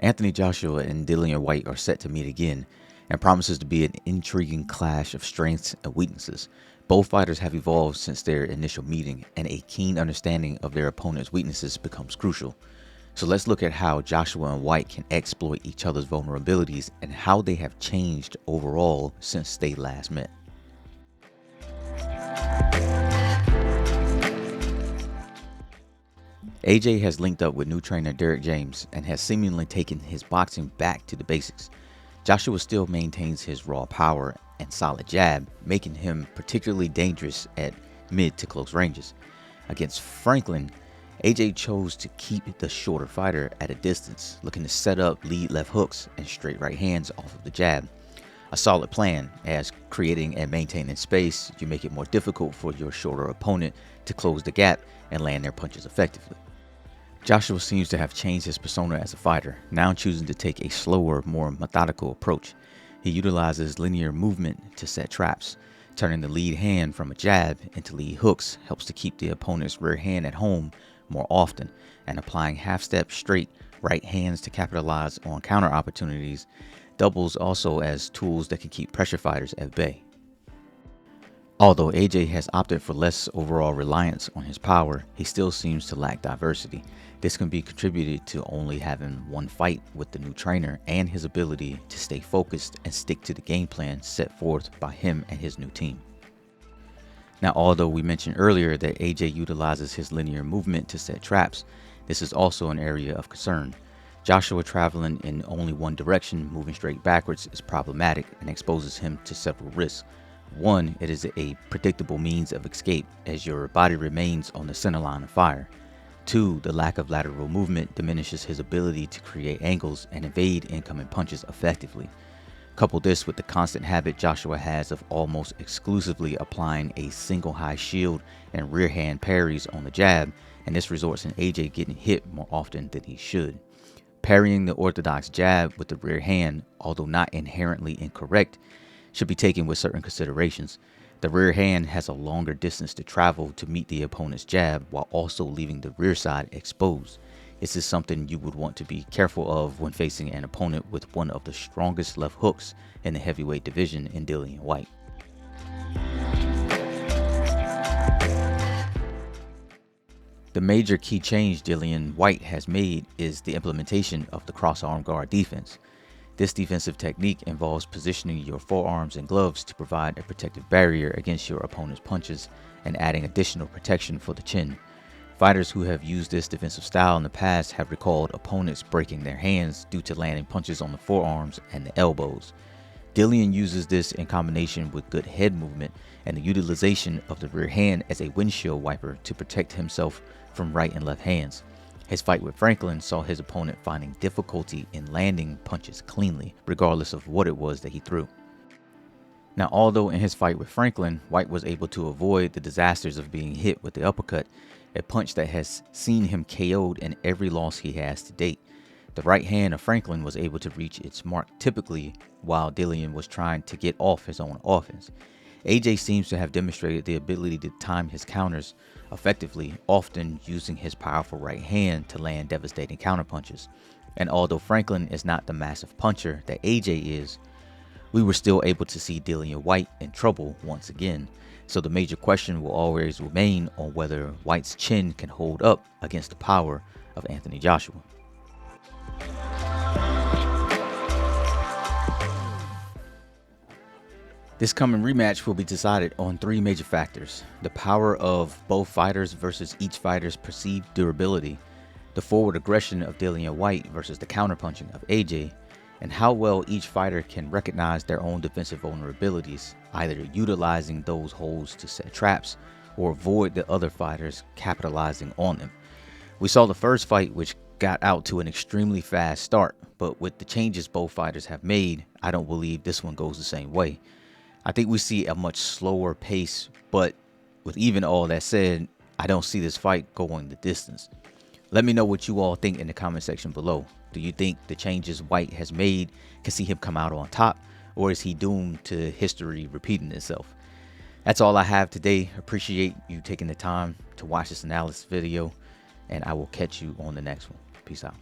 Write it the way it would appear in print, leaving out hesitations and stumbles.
Anthony Joshua and Dillian Whyte are set to meet again, and promises to be an intriguing clash of strengths and weaknesses. Both fighters have evolved since their initial meeting, and a keen understanding of their opponent's weaknesses becomes crucial. So let's look at how Joshua and Whyte can exploit each other's vulnerabilities and how they have changed overall since they last met. AJ has linked up with new trainer Derek James and has seemingly taken his boxing back to the basics. Joshua still maintains his raw power and solid jab, making him particularly dangerous at mid to close ranges. Against Franklin, AJ chose to keep the shorter fighter at a distance, looking to set up lead left hooks and straight right hands off of the jab. A solid plan, as creating and maintaining space, you make it more difficult for your shorter opponent to close the gap and land their punches effectively. Joshua seems to have changed his persona as a fighter, now choosing to take a slower, more methodical approach. He utilizes linear movement to set traps. Turning the lead hand from a jab into lead hooks helps to keep the opponent's rear hand at home more often, and applying half-step straight right hands to capitalize on counter opportunities doubles also as tools that can keep pressure fighters at bay. Although AJ has opted for less overall reliance on his power, he still seems to lack diversity. This can be contributed to only having one fight with the new trainer and his ability to stay focused and stick to the game plan set forth by him and his new team. Now, although we mentioned earlier that AJ utilizes his linear movement to set traps, this is also an area of concern. Joshua traveling in only one direction, moving straight backwards, is problematic and exposes him to several risks. One, it is a predictable means of escape as your body remains on the center line of fire. Two, the lack of lateral movement diminishes his ability to create angles and evade incoming punches effectively. Couple this with the constant habit Joshua has of almost exclusively applying a single high shield and rear hand parries on the jab, and this results in AJ getting hit more often than he should. Parrying the orthodox jab with the rear hand, although not inherently incorrect, should be taken with certain considerations. The rear hand has a longer distance to travel to meet the opponent's jab while also leaving the rear side exposed. This is something you would want to be careful of when facing an opponent with one of the strongest left hooks in the heavyweight division in Dillian Whyte. The major key change Dillian Whyte has made is the implementation of the cross-arm guard defense. This defensive technique involves positioning your forearms and gloves to provide a protective barrier against your opponent's punches and adding additional protection for the chin. Fighters who have used this defensive style in the past have recalled opponents breaking their hands due to landing punches on the forearms and the elbows. Dillian uses this in combination with good head movement and the utilization of the rear hand as a windshield wiper to protect himself from right and left hands. His fight with Franklin saw his opponent finding difficulty in landing punches cleanly, regardless of what it was that he threw. Now, although in his fight with Franklin, Whyte was able to avoid the disasters of being hit with the uppercut, a punch that has seen him KO'd in every loss he has to date. The right hand of Franklin was able to reach its mark typically, while Dillian was trying to get off his own offense. AJ seems to have demonstrated the ability to time his counters effectively, often using his powerful right hand to land devastating counterpunches. And although Franklin is not the massive puncher that AJ is, we were still able to see Dillian Whyte in trouble once again. So the major question will always remain on whether Whyte's chin can hold up against the power of Anthony Joshua. This coming rematch will be decided on three major factors: the power of both fighters versus each fighter's perceived durability, the forward aggression of Dillian Whyte versus the counterpunching of AJ, and how well each fighter can recognize their own defensive vulnerabilities, either utilizing those holes to set traps or avoid the other fighters capitalizing on them. We saw the first fight, which got out to an extremely fast start, but with the changes both fighters have made, I don't believe this one goes the same way. I think we see a much slower pace, but with even all that said, I don't see this fight going the distance. Let me know what you all think in the comment section below. Do you think the changes Whyte has made can see him come out on top, or is he doomed to history repeating itself? That's all I have today. Appreciate you taking the time to watch this analysis video, and I will catch you on the next one. Peace out.